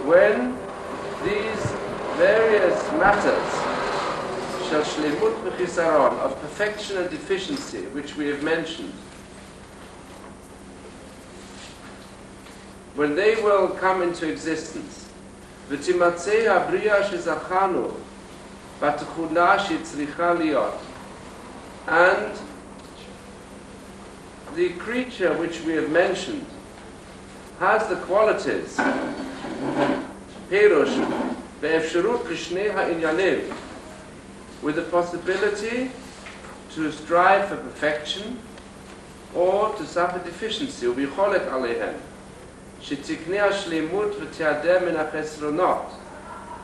when these various matters of perfection and deficiency, which we have mentioned, when they will come into existence, and the creature which we have mentioned has the qualities with the possibility to strive for perfection or to suffer deficiency,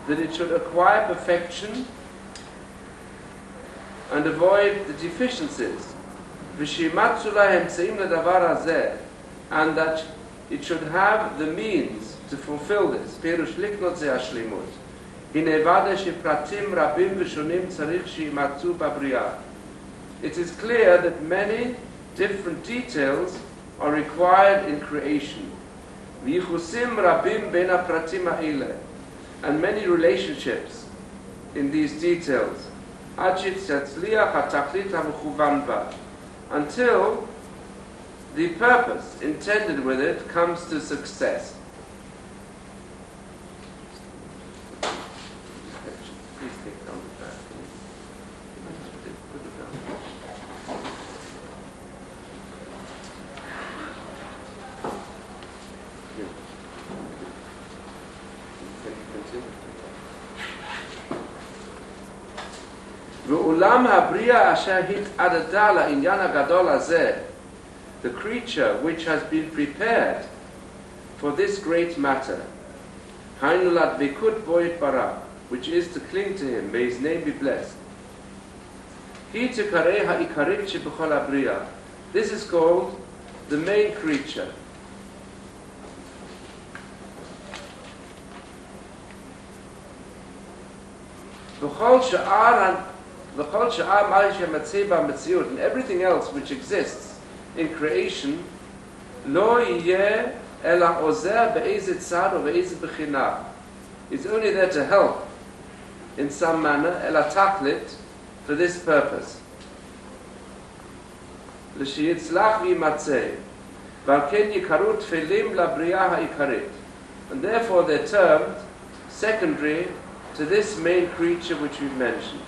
that it should acquire perfection and avoid the deficiencies, and that it should have the means to fulfill this. It is clear that many different details are required in creation, and many relationships in these details, until the purpose intended with it comes to success. Please take down the back. Put it down. The creature which has been prepared for this great matter, which is to cling to him, may his name be blessed. This is called the main creature. And everything else which exists in creation, is only there to help in some manner, for this purpose. And therefore they're termed secondary to this main creature which we've mentioned.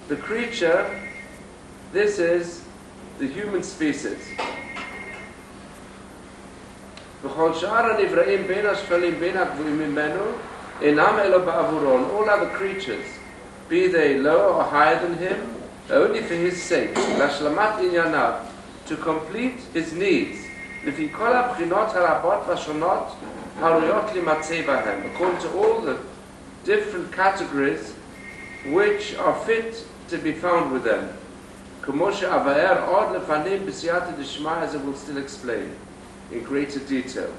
The creature, this is the human species. All other creatures, be they lower or higher than him, only for his sake, to complete his needs. According to all the different categories which are fit to be found with them. As I will still explain in greater detail.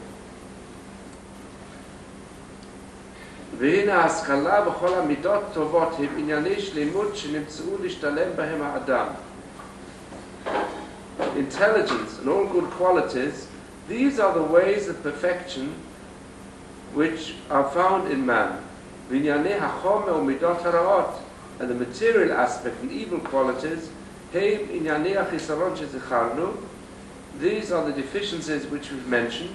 Intelligence and all good qualities, these are the ways of perfection which are found in man. And the material aspect and evil qualities, these are the deficiencies which we've mentioned,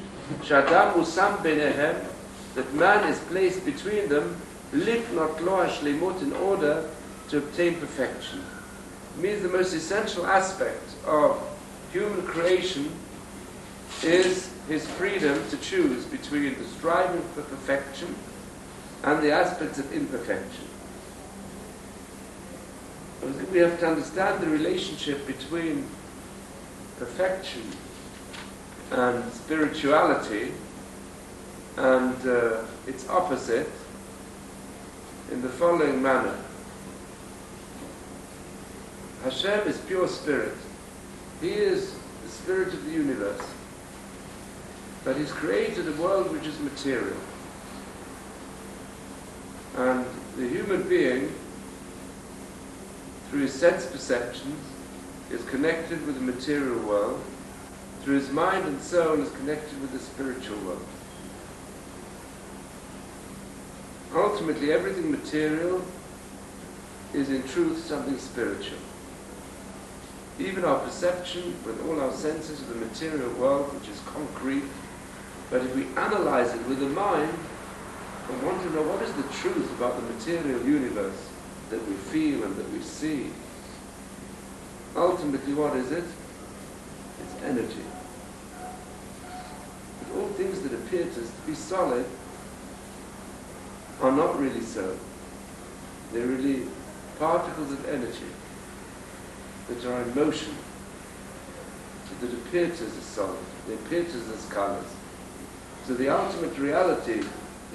that man is placed between them in order to obtain perfection. It means the most essential aspect of human creation is his freedom to choose between the striving for perfection and the aspects of imperfection. We have to understand the relationship between perfection and spirituality and its opposite in the following manner. Hashem is pure spirit. He is the spirit of the universe. But He's created a world which is material. And the human being, through his sense perceptions, is connected with the material world, through his mind and soul is connected with the spiritual world. Ultimately, everything material is in truth something spiritual. Even our perception with all our senses of the material world, which is concrete, but if we analyze it with the mind and want to know what is the truth about the material universe that we feel and that we see, ultimately what is it? It's energy. But all things that appear to us to be solid are not really so. They're really particles of energy that are in motion, that appear to us as solid. They appear to us as colors. So the ultimate reality,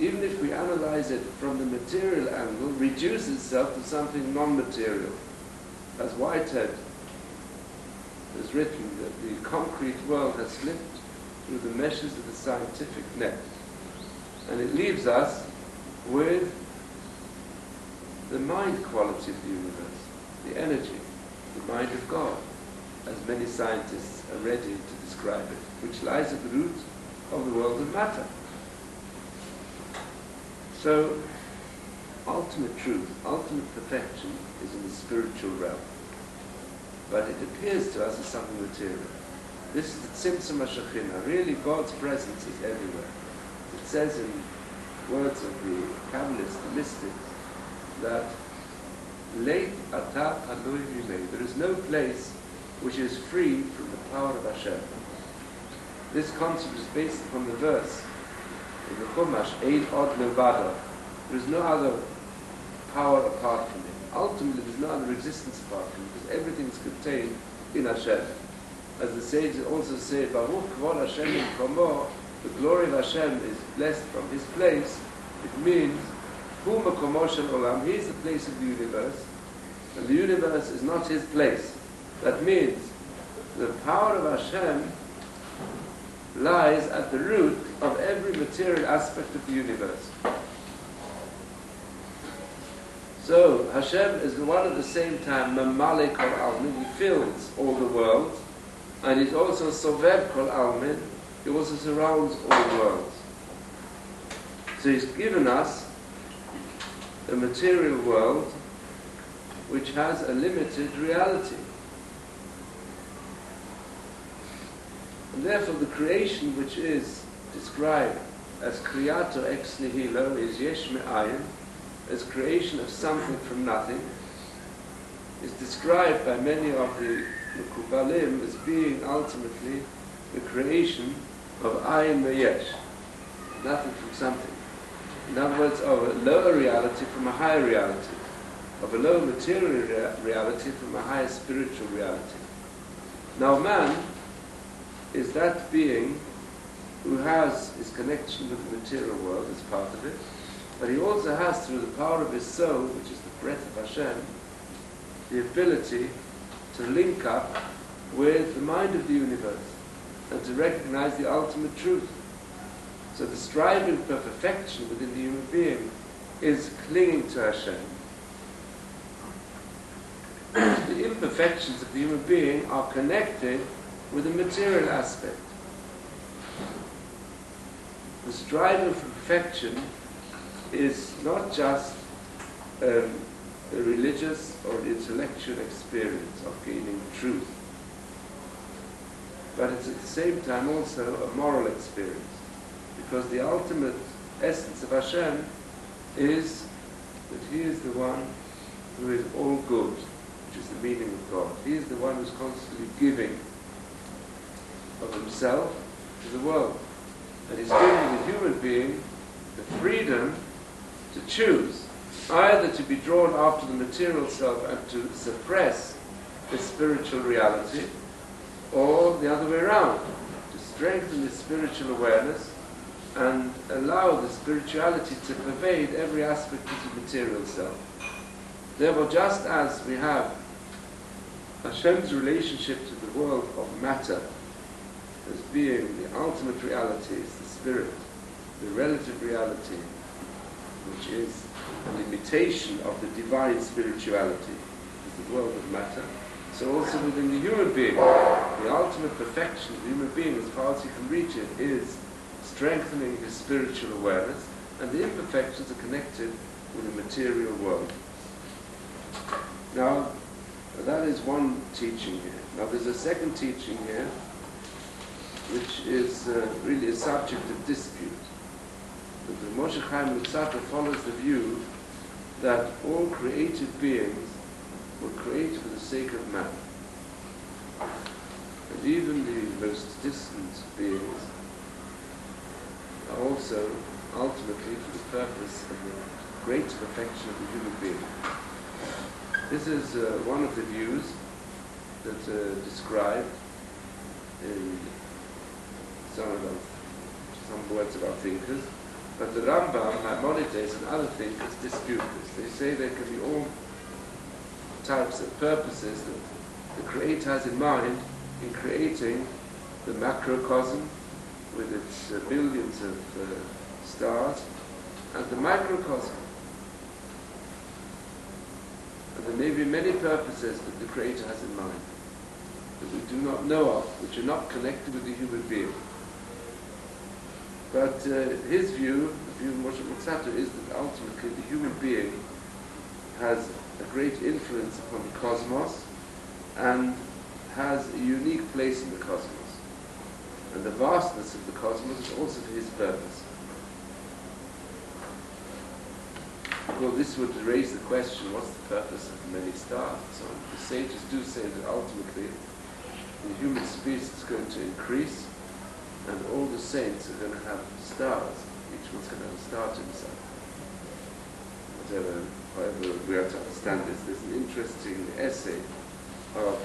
even if we analyze it from the material angle, reduces itself to something non-material. As Whitehead has written, that the concrete world has slipped through the meshes of the scientific net. And it leaves us with the mind quality of the universe, the energy, the mind of God, as many scientists are ready to describe it, which lies at the root of the world of matter. So, ultimate truth, ultimate perfection is in the spiritual realm. But it appears to us as something material. This is the Tzimtzum HaShekhinah. Really, God's presence is everywhere. It says in words of the Kabbalists, the mystics, that Leit Ata Aloi Vimei. There is no place which is free from the power of Hashem. This concept is based upon the verse in the Chumash, Eid Od Levado. There is no other power apart from Him. Ultimately, there is no other existence apart from Him, because everything is contained in Hashem. As the sages also say, Baruch Kvod Hashem Yimkomo, the glory of Hashem is blessed from His place. It means, Hu Makomo Shel Olam, He is the place of the universe, and the universe is not His place. That means, the power of Hashem lies at the root of every material aspect of the universe. So Hashem is the one at the same time Mamalik Kol Almin, He fills all the world, and He's also Sovev Kol Almin, He also surrounds all worlds. So He's given us a material world which has a limited reality. And therefore the creation which is described as Kriyato ex nihilo is Yesh Me'ayin, as creation of something from nothing, is described by many of the Mekubalim as being ultimately the creation of Ayin Me'yesh, nothing from something. In other words, of a lower reality from a higher reality, of a lower material reality from a higher spiritual reality. Now man is that being who has his connection with the material world as part of it, but he also has, through the power of his soul, which is the breath of Hashem, the ability to link up with the mind of the universe and to recognize the ultimate truth. So the striving for perfection within the human being is clinging to Hashem. The imperfections of the human being are connected with the material aspect. The striving for perfection is not just a religious or intellectual experience of gaining truth, but it's at the same time also a moral experience, because the ultimate essence of Hashem is that He is the one who is all good, which is the meaning of God. He is the one who's constantly giving of Himself to the world. And He's giving the human being the freedom to choose, either to be drawn after the material self and to suppress the spiritual reality, or the other way around, to strengthen the spiritual awareness and allow the spirituality to pervade every aspect of the material self. Therefore, just as we have Hashem's relationship to the world of matter as being the ultimate reality, is the spirit, the relative reality, which is a limitation of the divine spirituality, is the world of matter. So also within the human being, the ultimate perfection of the human being, as far as he can reach it, is strengthening his spiritual awareness, and the imperfections are connected with the material world. Now, that is one teaching here. Now there's a second teaching here, which is really a subject of dispute. But the Moshe Chaim Luzzato follows the view that all created beings were created for the sake of man. And even the most distant beings are also ultimately for the purpose of the great perfection of the human being. This is one of the views that are described in some words about thinkers, but the Rambam, Maimonides, and other thinkers dispute this. They say there can be all types of purposes that the Creator has in mind in creating the macrocosm with its billions of stars, and the microcosm. And there may be many purposes that the Creator has in mind that we do not know of, which are not connected with the human being. But his view, the view of Moshe Luzzato, is that ultimately the human being has a great influence upon the cosmos and has a unique place in the cosmos. And the vastness of the cosmos is also for his purpose. Well, this would raise the question, what's the purpose of many stars and so on? The sages do say that ultimately the human species is going to increase and all the saints are going to have stars. Each one's going to have a star to himself. However we are to understand this, there's an interesting essay of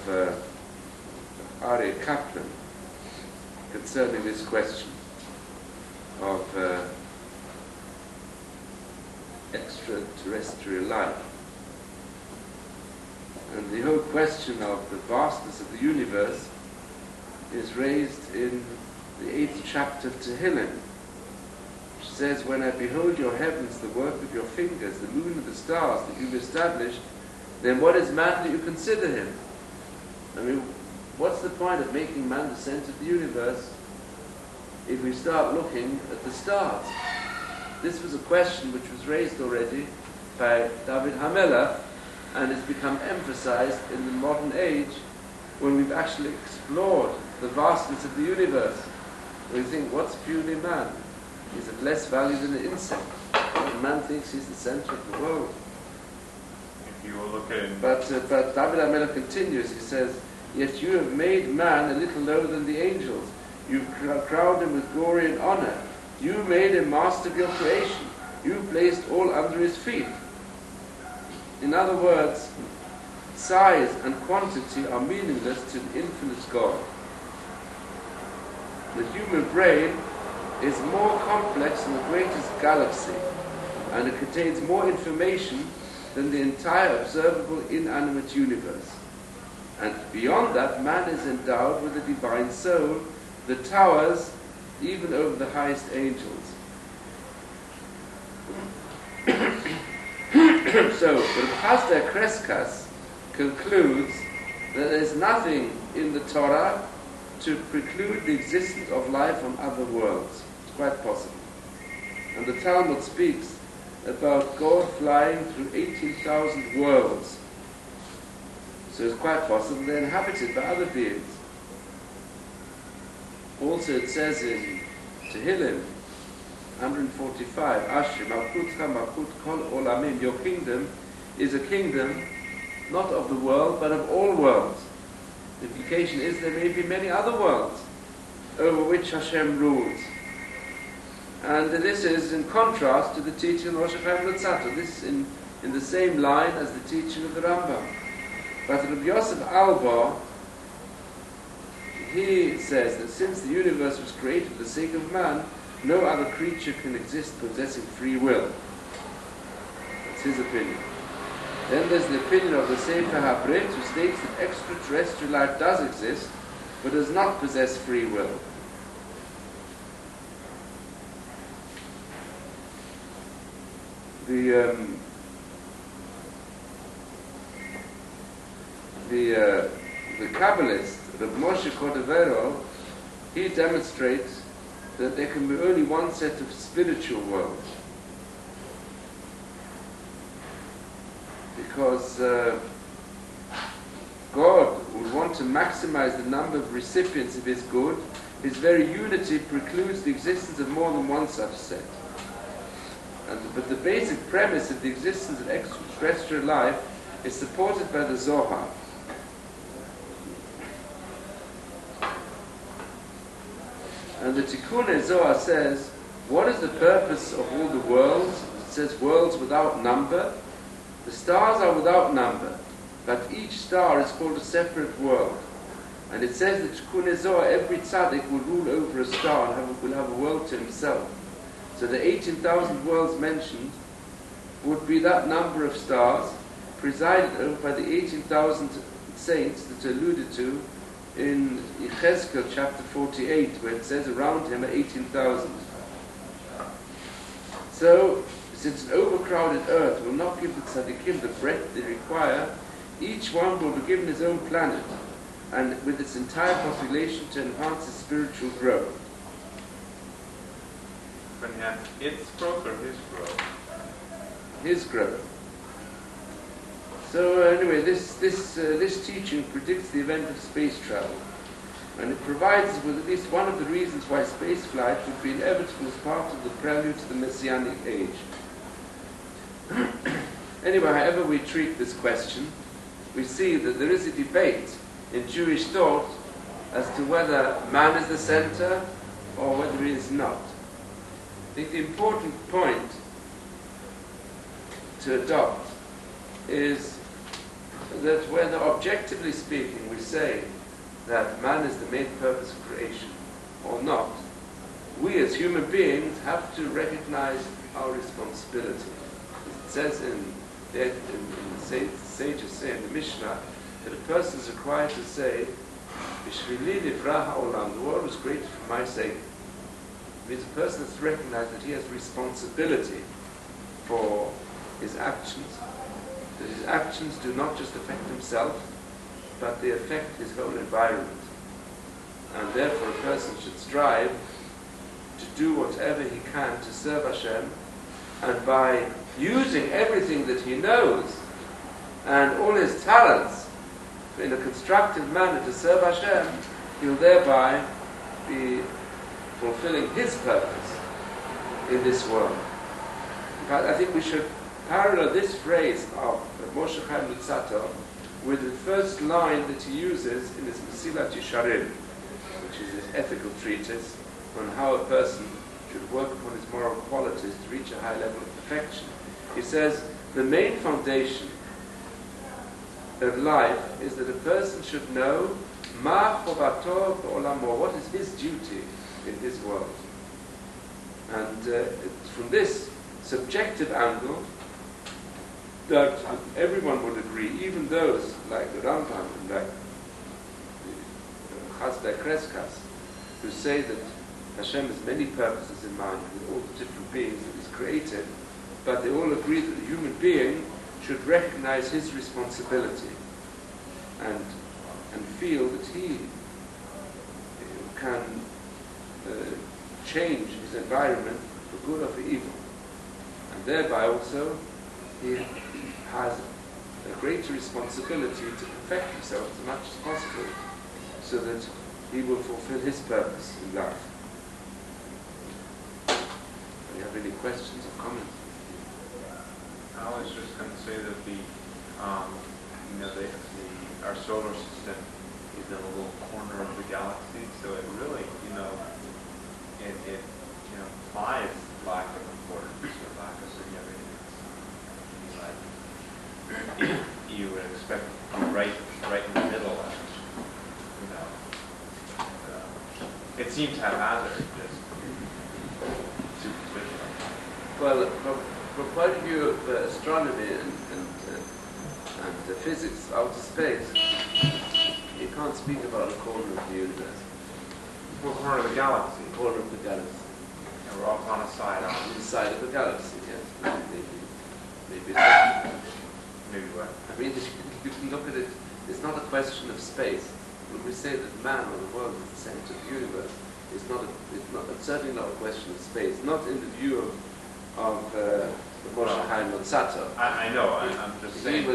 Ari Kaplan concerning this question of extraterrestrial life. And the whole question of the vastness of the universe is raised in the 8th chapter of Tehillim, which says, "When I behold your heavens, the work of your fingers, the moon and the stars that you've established, then what is man that you consider him?" I mean, what's the point of making man the center of the universe if we start looking at the stars? This was a question which was raised already by David HaMelech and has become emphasized in the modern age when we've actually explored the vastness of the universe. We think, what's purely man? Is it less value than an insect? And man thinks he's the center of the world. If you look at But David HaMelech continues, he says, "Yet you have made man a little lower than the angels. You've crowned him with glory and honor. You made him master of your creation. You placed all under his feet." In other words, size and quantity are meaningless to the infinite God. The human brain is more complex than the greatest galaxy, and it contains more information than the entire observable inanimate universe. And beyond that, man is endowed with a divine soul that towers even over the highest angels. So, the Pastor Kreskas concludes that there is nothing in the Torah to preclude the existence of life on other worlds. It's quite possible. And the Talmud speaks about God flying through 18,000 worlds. So it's quite possible they're inhabited by other beings. Also it says in Tehillim 145, Asher Malchutcha Malchut Kol Olamim, your kingdom is a kingdom not of the world but of all worlds. The implication is there may be many other worlds over which Hashem rules. And this is in contrast to the teaching of Moshe Chaim Luzzato. This is in the same line as the teaching of the Rambam. But Rabbi Yosef Alba, he says that since the universe was created for the sake of man, no other creature can exist possessing free will. That's his opinion. Then there's the opinion of the Sefer HaBrit, who states that extraterrestrial life does exist, but does not possess free will. the Kabbalist, Rabbi Moshe Cordovero, he demonstrates that there can be only one set of spiritual worlds. Because God would want to maximize the number of recipients of His good. His very unity precludes the existence of more than one such set. But the basic premise of the existence of extraterrestrial life is supported by the Zohar. And the Tikkun Zohar says, what is the purpose of all the worlds? It says worlds without number. The stars are without number, but each star is called a separate world. And it says that Tikkun Zohar, every tzaddik will rule over a star and will have a world to himself. So the 18,000 worlds mentioned would be that number of stars presided over by the 18,000 saints that are alluded to in Yechezkel chapter 48, where it says around him are 18,000. So, since an overcrowded earth will not give the tzaddikim the breadth they require, each one will be given his own planet, and with its entire population to enhance its spiritual growth. But have its growth or his growth? His growth. So anyway, this teaching predicts the event of space travel, and it provides us with at least one of the reasons why space flight would be inevitable as part of the prelude to the Messianic age. Anyway, however we treat this question, we see that there is a debate in Jewish thought as to whether man is the center or whether he is not. I think the important point to adopt is that whether objectively speaking we say that man is the main purpose of creation or not, we as human beings have to recognize our responsibility. It says in the sages say in the Mishnah that a person is required to say, "B'shvili nivra ha'olam," the world was created for my sake. It means a person has to recognize that he has responsibility for his actions. That his actions do not just affect himself, but they affect his whole environment. And therefore a person should strive to do whatever he can to serve Hashem, and by using everything that he knows and all his talents in a constructive manner to serve Hashem, he'll thereby be fulfilling his purpose in this world. In fact, I think we should parallel this phrase of Moshe Chaim Luzzato with the first line that he uses in his Mesilat Yesharim, which is his ethical treatise on how a person should work upon his moral qualities to reach a high level of perfection. He says, the main foundation of life is that a person should know ma chovato b'olamo, what is his duty in his world. And from this subjective angle, that everyone would agree, even those like the Ramchal and like Chasdei Kreskas, who say that Hashem has many purposes in mind with all the different beings that He's created, but they all agree that the human being should recognize his responsibility and feel that he can change his environment for good or for evil, and thereby also he has a greater responsibility to perfect himself as much as possible so that he will fulfill his purpose in life. Do you have any questions or comments? I was just going to say that our solar system is in a little corner of the galaxy, so it really, it implies lack of importance or lack of significance. You would expect to be right in the middle, and it seems haphazard, just superficial. Well, from the point of view of astronomy and physics, outer space, you can't speak about a corner of the universe. What corner of the galaxy? Corner of the galaxy. And we're all on a side. On the side of the galaxy, yes. Maybe Maybe what? I mean, you can look at it It's not a question of space. When we say that man or the world is the center of the universe, it's certainly not a question of space. Not in the view of the Moshe Chaim Luzzato. I know. I'm just saying.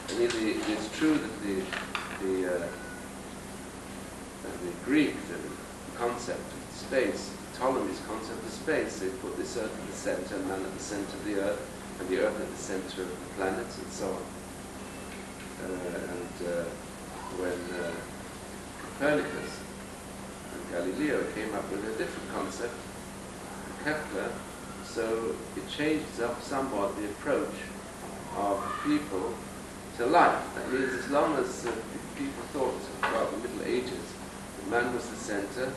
It's true that the Greek, the concept of space, Ptolemy's concept of space, they put this earth at the center, man at the center of the earth, and the earth at the center of the planets, and so on. When Copernicus and Galileo came up with a different concept, Kepler, so it changed up somewhat the approach of people to life. That means as long as people thought about the Middle Ages, the man was the center,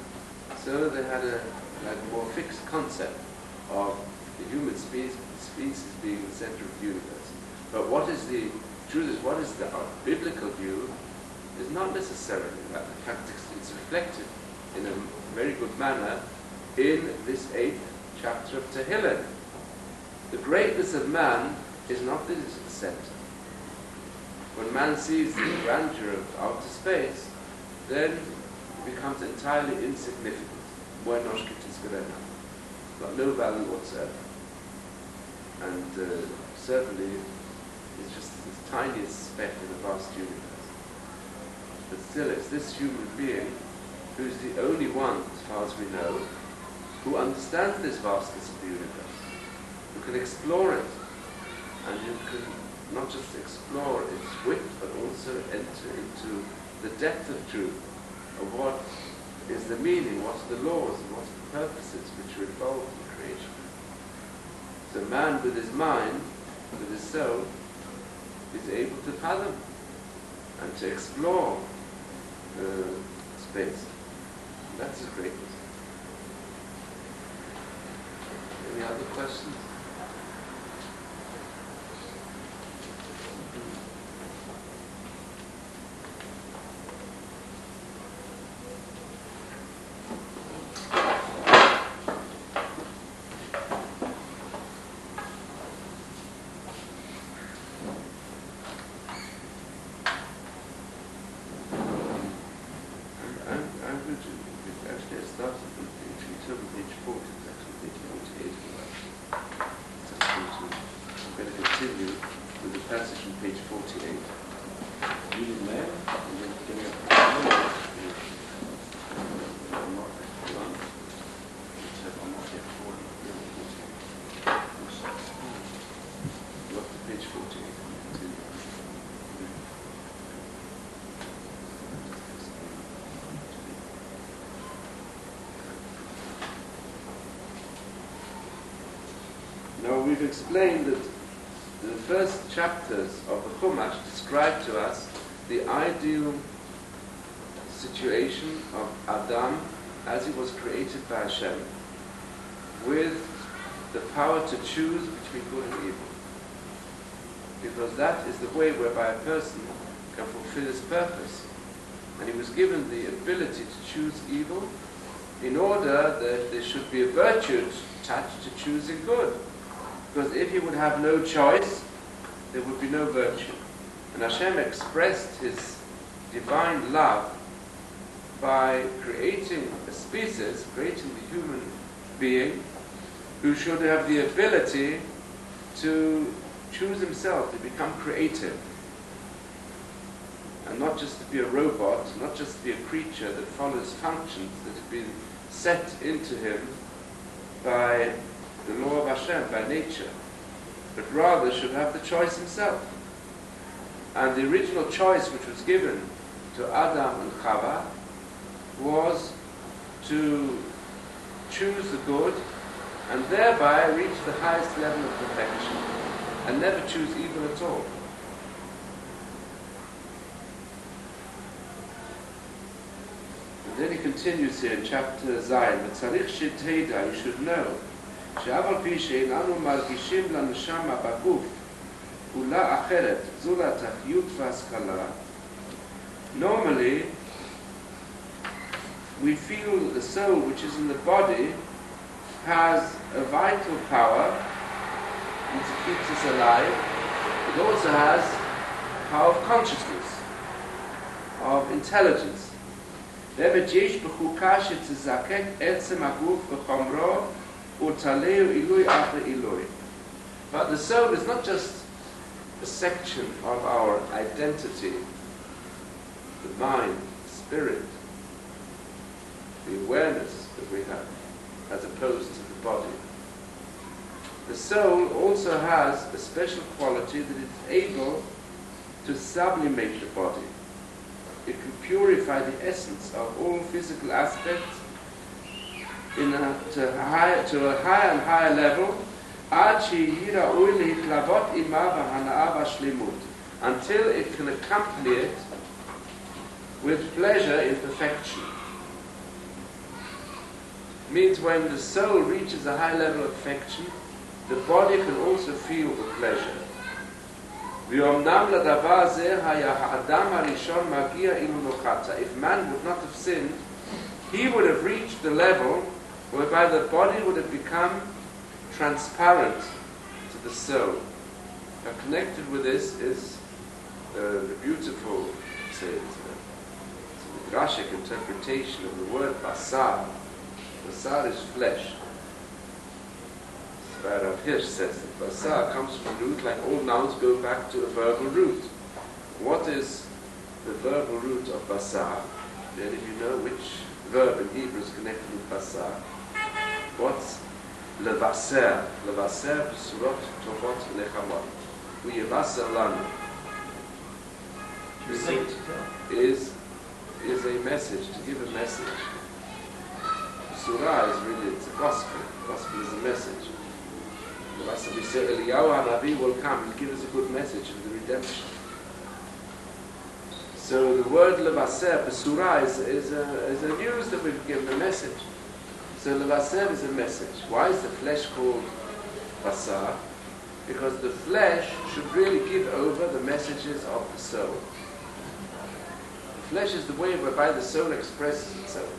so they had a more fixed concept of the human species being the center of the universe. But what is the truth is, what is the biblical view is not necessarily that. In fact, it's reflected in a very good manner in this 8th chapter of Tehillim. The greatness of man is not that it's at the center. When man sees the grandeur of outer space, then it becomes entirely insignificant. Got no value whatsoever. And certainly it's just the tiniest speck in a vast universe. But still, it's this human being who's the only one, as far as we know, who understands this vastness of the universe, who can explore it, and who can not just explore its width, but also enter into the depth of truth, of what is the meaning, what's the laws, and what's the purposes which are involved in creation. So man, with his mind, with his soul, is able to fathom and to explore space. And that's his greatness. Any other questions? Now we've explained that the first chapters of the Chumash describe to us the ideal situation of Adam as he was created by Hashem, with the power to choose between good and evil. Because that is the way whereby a person can fulfill his purpose. And he was given the ability to choose evil in order that there should be a virtue attached to choosing good. Because if he would have no choice, there would be no virtue. And Hashem expressed his divine love by creating a species, creating the human being, who should have the ability to choose himself, to become creative. And not just to be a robot, not just to be a creature that follows functions that have been set into him by the law of Hashem, by nature, but rather should have the choice himself. And the original choice which was given to Adam and Chava was to choose the good and thereby reach the highest level of perfection and never choose evil at all. And then he continues here in chapter Zayin, "V'tzarich sheteda," you should know, שאף על פי שאיננו מרגישים לנשמה בגוף פעולה אחרת זולת החיות והשכלה. Normally, we feel that the soul which is in the body has a vital power which keeps us alive, It also has power of consciousness, of intelligence. But the soul is not just a section of our identity, the mind, the spirit, the awareness that we have, as opposed to the body. The soul also has a special quality that it's able to sublimate the body. It can purify the essence of all physical aspects to a higher and higher level, until it can accompany it with pleasure in perfection. Means when the soul reaches a high level of perfection, the body can also feel the pleasure. If man would not have sinned, he would have reached the level whereby the body would have become transparent to the soul. Now, connected with this is the beautiful, it's a midrashic interpretation of the word basar. Basar is flesh. Rabbi Hirsch says that basar comes from a root, like all nouns go back to a verbal root. What is the verbal root of basar? Then if you know which verb in Hebrew is connected with basar, what's levaser? Levaser b'surot tovot lechamot. Uyevaser lanu. Is a message, to give a message. Surah is really, it's a gospel. Gospel is a message. We say Eliyahu Rabbi will come and give us a good message of the redemption. So the word levaser, besurah, is a news that we've given a message. So levaser is a message. Why is the flesh called basar? Because the flesh should really give over the messages of the soul. The flesh is the way whereby the soul expresses itself.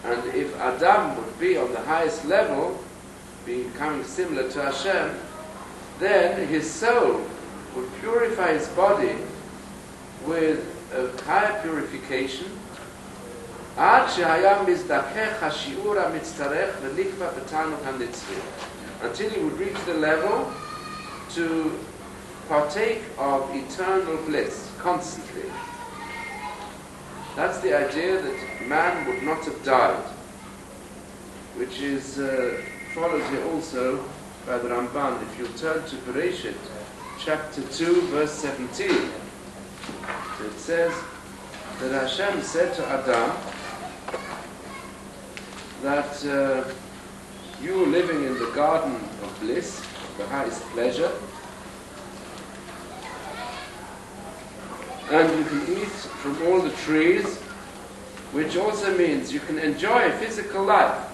And if Adam would be on the highest level, becoming similar to Hashem, then his soul would purify his body with a higher purification until he would reach the level to partake of eternal bliss constantly. That's the idea that man would not have died, which is follows here also by the Ramban. If you turn to Bereshit, chapter 2, verse 17, it says that Hashem said to Adam that you were living in the garden of bliss, the highest pleasure, and you can eat from all the trees, which also means you can enjoy physical life.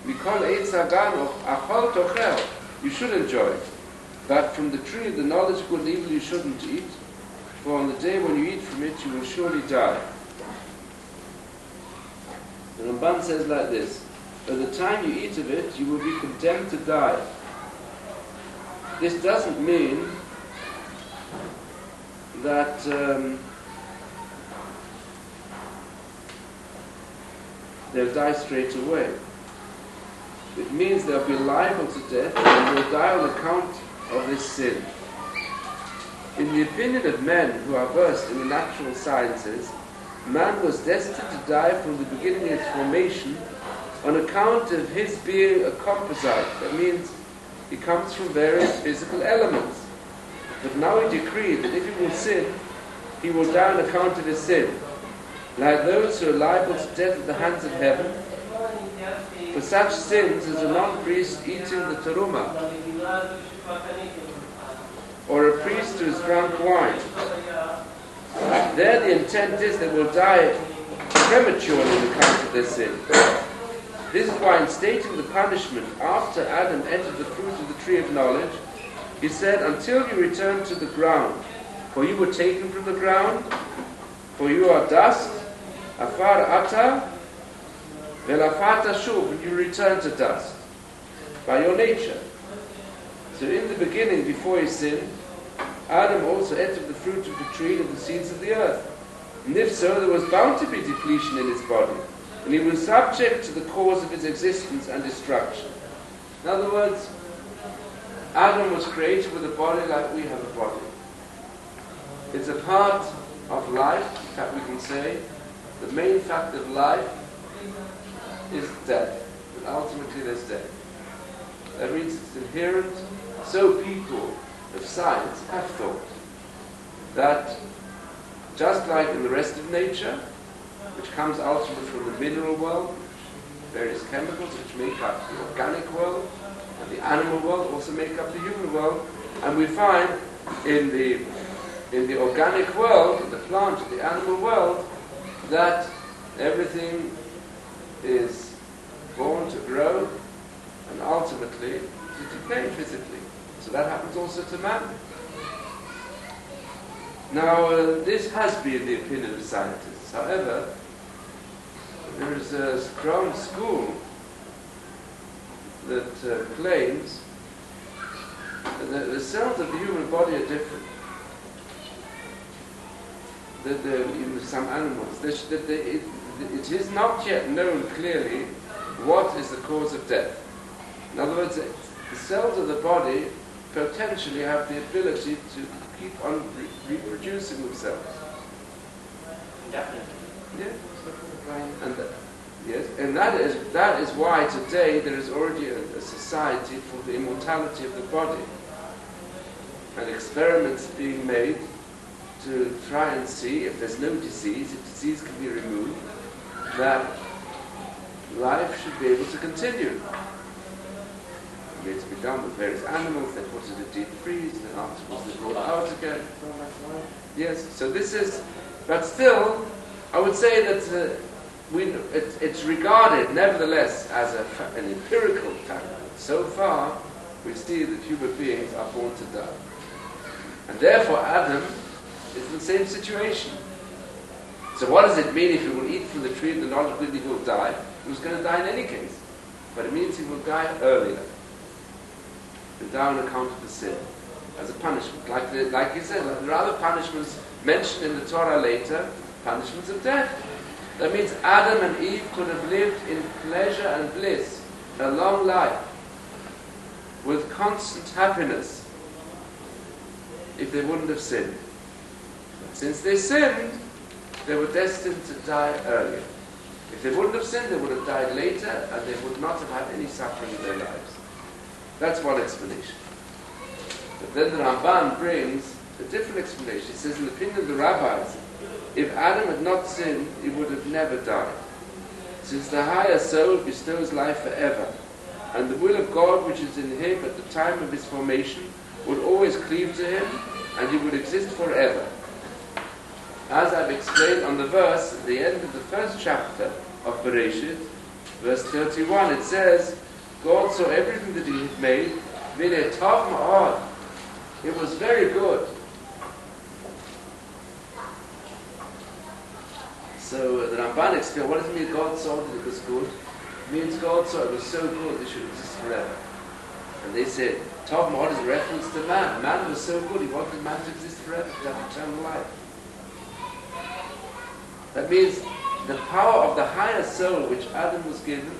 We call Eitz Hagan Achol Tochel. You should enjoy it. But from the tree of the knowledge of good and evil you shouldn't eat, for on the day when you eat from it you will surely die. The Ramban says like this: by the time you eat of it, you will be condemned to die. This doesn't mean that they'll die straight away. It means they'll be liable to death and will die on account of this sin. In the opinion of men who are versed in the natural sciences, man was destined to die from the beginning of its formation on account of his being a composite. That means he comes from various physical elements. But now he decreed that if he will sin, he will die on account of his sin. Like those who are liable to death at the hands of heaven, for such sins as a non-priest eating the teruma, or a priest who has drunk wine. There the intent is they will die prematurely on account of their sin. This is why in stating the punishment after Adam entered the fruit of the tree of knowledge, he said, until you return to the ground, for you were taken from the ground, for you are dust, afar ata, velafata shuv, and you return to dust by your nature. So in the beginning, before he sinned, Adam also ate of the fruit of the tree and of the seeds of the earth. And if so, there was bound to be depletion in his body, and he was subject to the cause of his existence and destruction. In other words, Adam was created with a body like we have a body. It's a part of life. In fact, we can say the main fact of life is death. And ultimately there's death. That means it's inherent. So people of science have thought that just like in the rest of nature, which comes ultimately from the mineral world, various chemicals which make up the organic world, and the animal world also make up the human world, and we find in the organic world, in the plant, in the animal world, that everything is born to grow and ultimately to decay physically. So that happens also to man. Now, this has been the opinion of scientists. However, there is a strong school that claims that the cells of the human body are different. That in some animals, it is not yet known clearly what is the cause of death. In other words, the cells of the body potentially have the ability to keep on reproducing themselves. Definitely. Yeah. And yes, and that is why today there is already a society for the immortality of the body, and experiments being made to try and see if there's no disease, if disease can be removed, that life should be able to continue. It needs to be done with various animals, they put it in a deep freeze, and then afterwards they roll it out again. Yes, so this is, but still, I would say that it's regarded nevertheless as an empirical fact. So far, we see that human beings are born to die. And therefore Adam is in the same situation. So what does it mean if he will eat from the tree of the knowledge of good and evil, he will die? He was going to die in any case. But it means he will die earlier. He'll die on account of the sin, as a punishment. Like you said, there are other punishments mentioned in the Torah later, punishments of death. That means Adam and Eve could have lived in pleasure and bliss a long life with constant happiness if they wouldn't have sinned. But since they sinned, they were destined to die earlier. If they wouldn't have sinned, they would have died later, and they would not have had any suffering in their lives. That's one explanation. But then the Ramban brings a different explanation. He says, in the opinion of the rabbis, if Adam had not sinned, he would have never died. Since the higher soul bestows life forever, and the will of God which is in him at the time of his formation would always cleave to him, and he would exist forever. As I've explained on the verse at the end of the first chapter of Bereshit, verse 31, it says, God saw everything that he had made, v'nei tov ma'od. It was very good. So the Ramban explained, what does it mean God saw that it was good? It means God saw it was so good it should exist forever. And they said, Tov ma'od is a reference to man. Man was so good, he wanted man to exist forever, to have eternal life. That means the power of the higher soul which Adam was given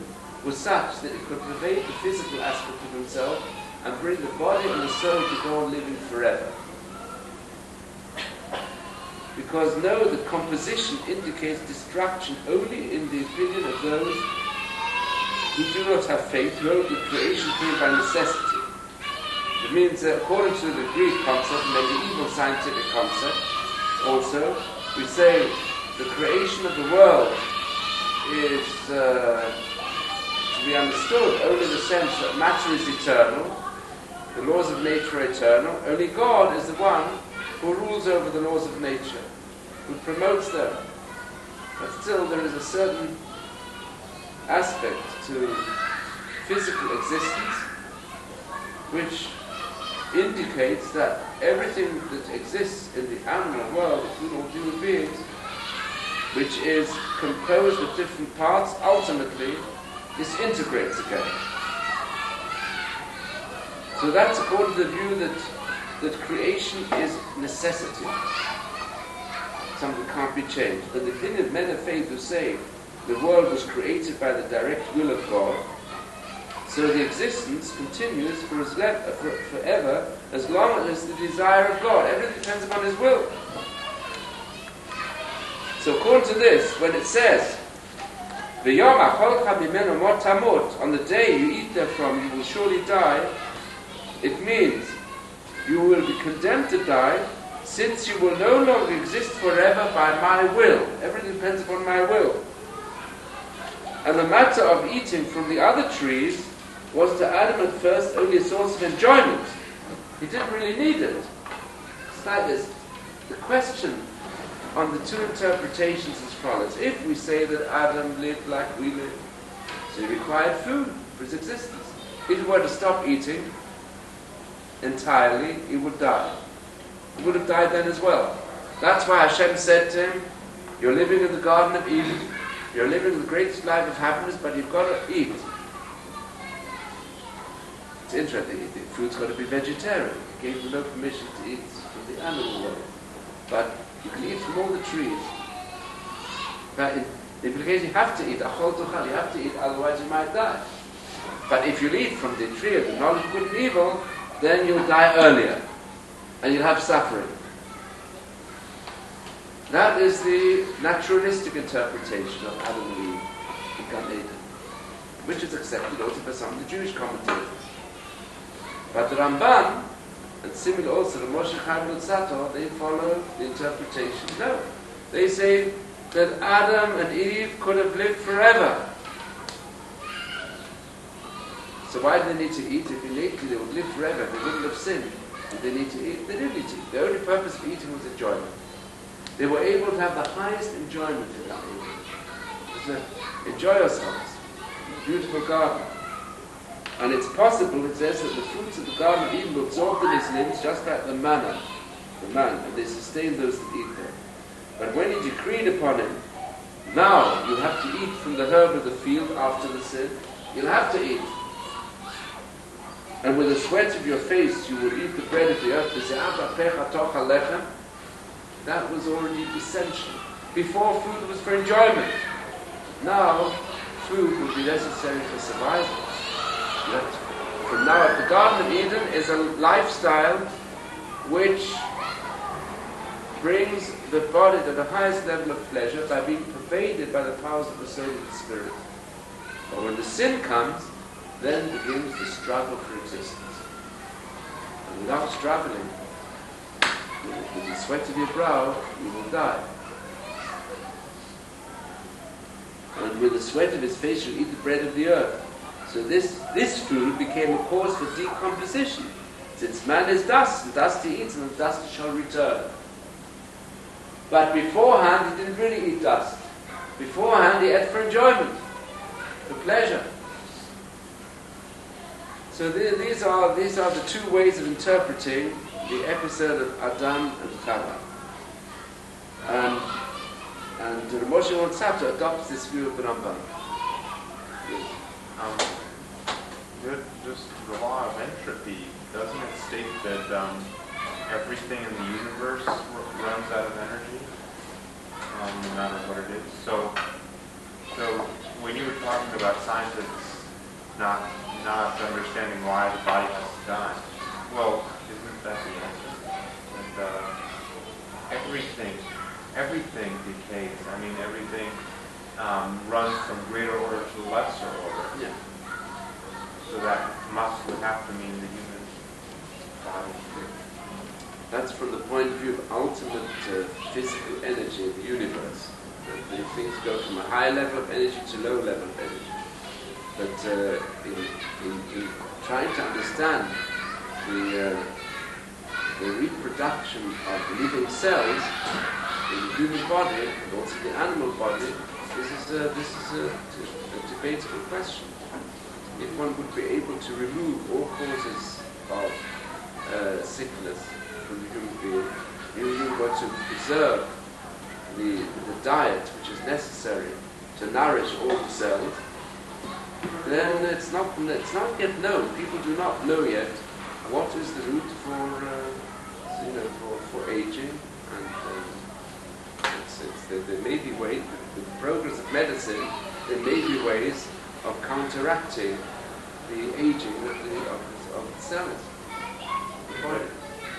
was such that it could pervade the physical aspect of himself and bring the body and the soul to go on living forever. Because know that composition indicates destruction only in the opinion of those who do not have faith, who hold that creation came by necessity. It means that according to the Greek concept, medieval scientific concept, also, we say the creation of the world is to be understood only in the sense that matter is eternal, the laws of nature are eternal. Only God is the one who rules over the laws of nature, who promotes them. But still there is a certain aspect to physical existence which indicates that everything that exists in the animal world, including all human beings, which is composed of different parts, ultimately disintegrates again. So that's according to the view that creation is necessity. Something can't be changed. But the thing that men of faith who say the world was created by the direct will of God, so the existence continues forever as long as the desire of God. Everything depends upon His will. So according to this, when it says, "V'yom acholcha mimeno mot tamut," on the day you eat therefrom, you will surely die, it means you will be condemned to die, since you will no longer exist forever by my will. Everything depends upon my will. And the matter of eating from the other trees was to Adam at first only a source of enjoyment. He didn't really need it. It's like this. The question on the two interpretations as follows. If we say that Adam lived like we live, so he required food for his existence. If he were to stop eating entirely, he would die. He would have died then as well. That's why Hashem said to him, "You're living in the Garden of Eden, you're living the greatest life of happiness, but you've got to eat." It's interesting, the food's got to be vegetarian. He gave them no permission to eat from the animal world. But you can eat from all the trees. But in the implication, you have to eat, achol tochal, you have to eat, otherwise you might die. But if you eat from the tree of the knowledge of good and evil, then you'll die earlier. And you'll have suffering. That is the naturalistic interpretation of Adam and Eve in Gan Eden, which is accepted also by some of the Jewish commentators. But the Ramban, and similarly also the Moshe, Chaim, Luzzato, they follow the interpretation. No. They say that Adam and Eve could have lived forever. So why do they need to eat? If innately they would live forever, they wouldn't have sinned. Did they need to eat? They didn't need to eat. The only purpose of eating was enjoyment. They were able to have the highest enjoyment in that eating. Enjoy yourselves. Beautiful garden. And it's possible, it says, that the fruits of the Garden of Eden were absorbed in his limbs just like the manna, and they sustained those that eat them. But when he decreed upon him, now you have to eat from the herb of the field after the sin, you'll have to eat. And with the sweat of your face you will eat the bread of the earth. That was already essential. Before, food was for enjoyment. Now, food will be necessary for survival. From now on, the Garden of Eden is a lifestyle which brings the body to the highest level of pleasure by being pervaded by the powers of the soul and the spirit. But when the sin comes, then begins the struggle for existence. And without struggling, with the sweat of your brow, you will die. And with the sweat of his face, you'll eat the bread of the earth. So this food became a cause for decomposition. Since man is dust, and dust he eats, and the dust shall return. But beforehand, he didn't really eat dust. Beforehand, he ate for enjoyment, for pleasure. So these are the two ways of interpreting the episode of Adam and Chava. And Moshe Luzzato adopts this view of the Ramban. Just the law of entropy, doesn't it state that everything in the universe runs out of energy, no matter what it is? So when you were talking about scientists not understanding why the body has to die, well, isn't that the answer? That everything decays. I mean, everything runs from greater order to lesser order. Yeah. So that would have to mean the human body too. That's from the point of view of ultimate physical energy of the universe. The things go from a high level of energy to low level of energy. But in trying to understand the reproduction of living cells in the human body and also the animal body, this is a debatable question. If one would be able to remove all causes of sickness from the human being, if you were to preserve the diet which is necessary to nourish all the cells, then it's not yet known. People do not know yet what is the route for aging? And there may be ways, with the progress of medicine, there may be ways of counteracting the aging of the cells.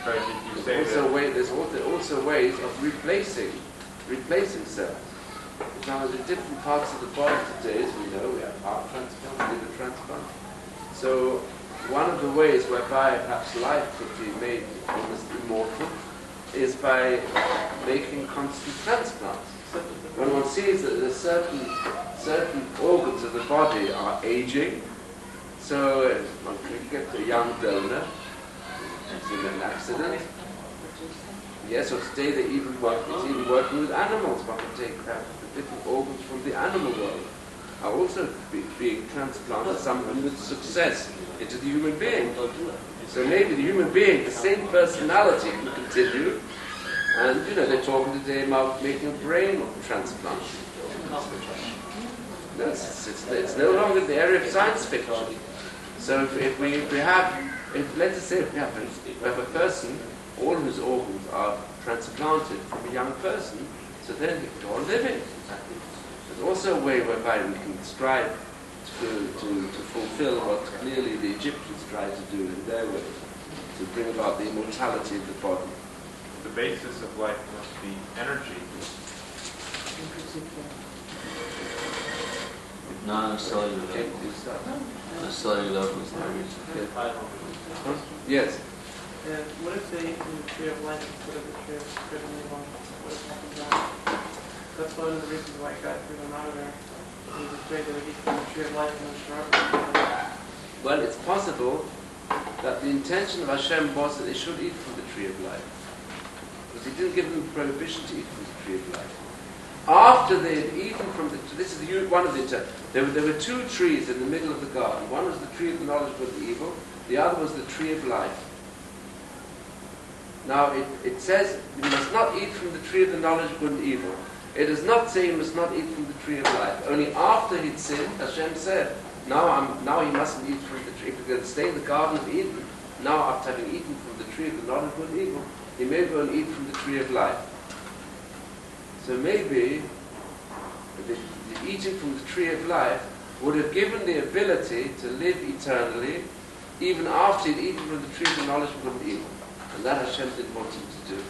Sorry, did you say that? There's also ways of replacing cells. Now, in different parts of the body today, as we know, we have heart transplant, liver transplant. So, one of the ways whereby perhaps life could be made almost immortal is by making constant transplants. When one sees that there's certain organs of the body are aging, so one can get a young donor who's in an accident. Yes, or today it's even working with animals. One can take the different organs from the animal world are also being transplanted, some of them with success, into the human being. So maybe the human being, the same personality can continue, and they're talking today about making a brain transplant. No, it's no longer the area of science fiction. So if let's just say we have a person, all whose organs are transplanted from a young person, so then they're all living. There's also a way whereby we can strive to fulfill what clearly the Egyptians tried to do in their way, to bring about the immortality of the body. The basis of life must be energy. Non-cellular. Cellular levels. Yes. What if they eat from the tree of life instead of the tree of good and evil? What happens then? That's one of the reasons why God threw them out of there. He was afraid they would eat from the tree of life and the shrub. Well, it's possible that the intention of Hashem was that they should eat from the tree of life. Because He didn't give them prohibition to eat from the tree of life. After they had eaten from this is one of the there were two trees in the middle of the garden. One was the tree of the knowledge of good and evil. The other was the tree of life. Now it says you must not eat from the tree of the knowledge of good and evil. It does not say you must not eat from the tree of life. Only after he'd sinned, Hashem said, now he mustn't eat from the tree. If he's going to stay in the Garden of Eden, now after having eaten from the tree of the knowledge of good and evil, he may go and eat from the tree of life. So maybe the eating from the tree of life would have given the ability to live eternally even after he'd eaten from the tree of the knowledge of good and evil. And that Hashem didn't want him to do.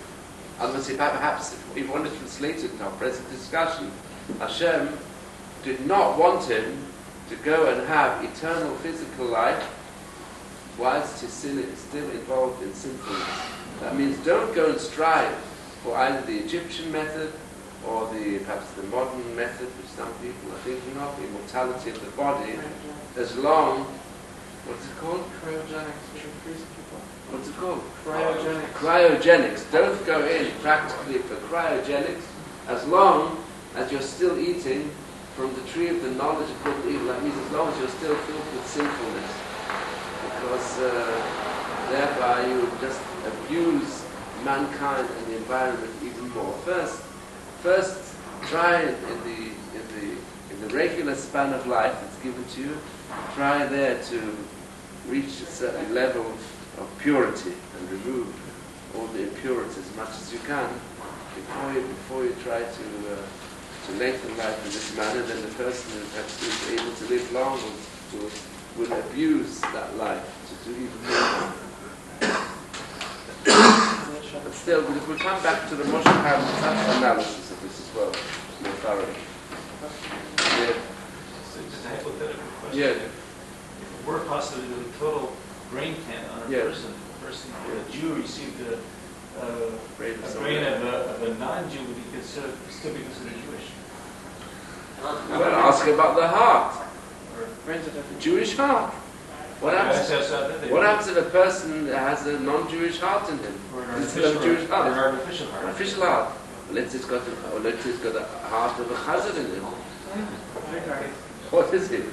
Otherwise, perhaps if we want to translate it in our present discussion, Hashem did not want him to go and have eternal physical life whilst his sin is still involved in sinfulness. That means don't go and strive for either the Egyptian method or perhaps the modern method, which some people are thinking of, the immortality of the body, as long, what's it called? Cryogenics, which increase people. What's it called? Cryogenics. Cryogenics. Don't go in practically for cryogenics as long as you're still eating from the tree of the knowledge of good and evil. That means as long as you're still filled with sinfulness. Because thereby you would just abuse mankind and the environment even more. First try in the regular span of life that's given to you, try there to reach a certain level of purity and remove all the impurities as much as you can before you try to lengthen life in this manner. Then the person who perhaps is able to live long will abuse that life to do even more. But still, we'll come back to the Moshe Chaim analysis of this as well, more thoroughly. Yeah. So just a hypothetical question. Yeah. If it were possible to do a total brain scan on a person, a Jew received a brain of a non-Jew, would he still be considered Jewish? Well, ask about the heart. Brains are different. Jewish heart. What happens if a person has a non-Jewish heart in him? Or an Is it a Jewish heart? artificial heart. Artificial heart. Let's say it's got a heart of a chazan in him. What is it?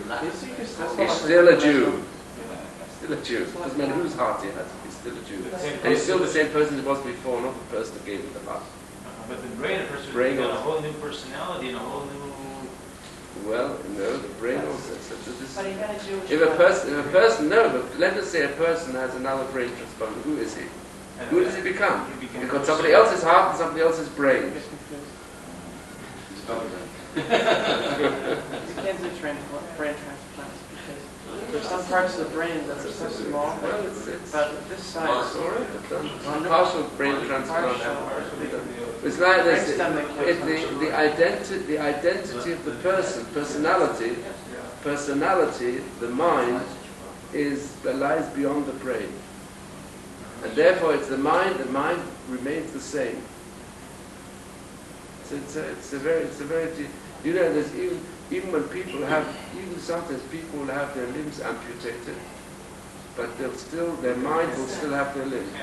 He's still a Jew. Still a Jew. Doesn't matter whose heart he has. He's still a Jew. And he's still the same person he was before, not the person who gave him the heart. But the brain of a person Brain would of- a whole new personality and a whole new Well, no, the brain also. So this, But you gotta do what if you a person, no, but let us say a person has another brain transplant, who is he? Who does he become? He becomes Because somebody else's heart and somebody else's brain. Get confused. It's You can't do brain transplants because there's some parts of the brain that are so small, Well, it's but this size. all right. But partial brain transplant. It's like this. The identity of the person, personality, the mind, lies beyond the brain, and therefore it's the mind. The mind remains the same. So it's a very deep. You know, there's even when people sometimes people will have their limbs amputated, but their mind will still have their limbs.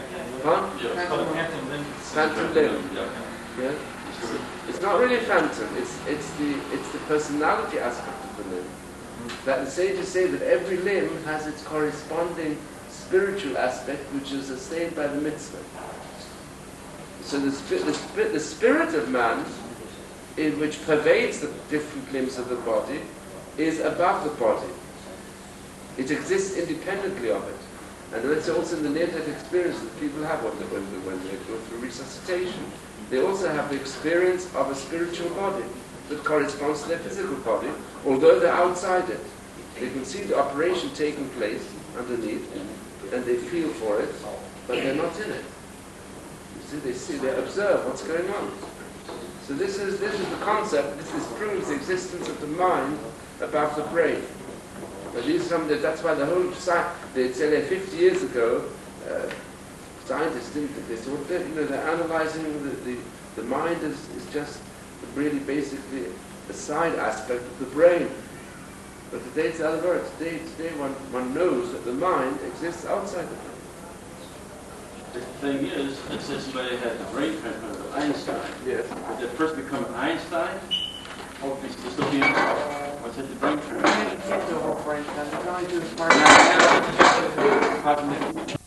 Huh? It's called phantom limb. Phantom limb. Yeah. It's not really phantom. It's the personality aspect of the limb. That the sages say that every limb has its corresponding spiritual aspect, which is sustained by the mitzvah. So the spirit of man, which pervades the different limbs of the body, is above the body. It exists independently of it. And that's also in the near-death experience that people have when they go through resuscitation. They also have the experience of a spiritual body that corresponds to their physical body, although they're outside it. They can see the operation taking place underneath, and they feel for it, but they're not in it. They observe what's going on. So this is the concept. This proves the existence of the mind above the brain. That's why the whole they'd say that 50 years ago, scientists didn't think this. They're analyzing the mind is just really basically a side aspect of the brain. But today it's the other way. Today one knows that the mind exists outside the brain. The thing is, it says somebody had the brain transplant of Einstein. Yes. Would that person become Einstein? Or is he still being, what's it, the brain transplant? You can't do a whole brain transplant. You can only do the part.